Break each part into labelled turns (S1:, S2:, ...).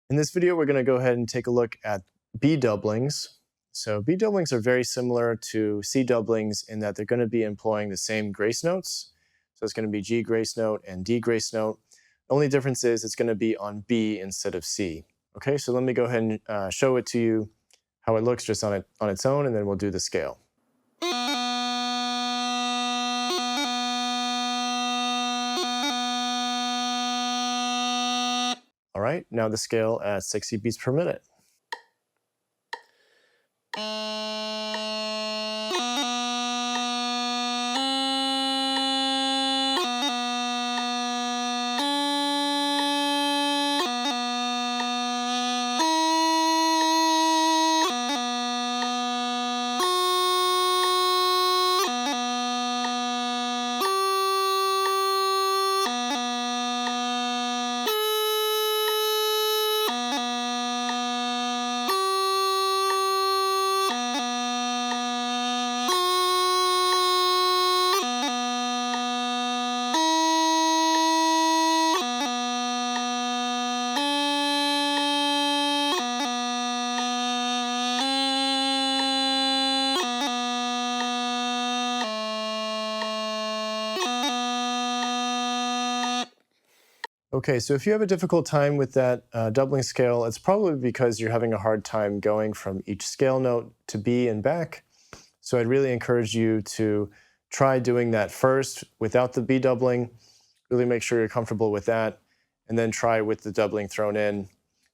S1: In this video, we're going to go ahead and take a look at B doublings. So B doublings are very similar to C doublings in that they're going to be employing the same grace notes. So it's going to be G grace note and D grace note. The only difference is it's going to be on B instead of C. Okay, so let me go ahead and show it to you how it looks just on its own, and then we'll do the scale. All right, now the scale at 60 beats per minute. Okay, so if you have a difficult time with that doubling scale, it's probably because you're having a hard time going from each scale note to B and back. So I'd really encourage you to try doing that first without the B doubling. Really make sure you're comfortable with that, and then try with the doubling thrown in,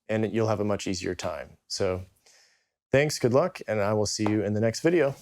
S1: and you'll have a much easier time. So thanks, good luck, and I will see you in the next video.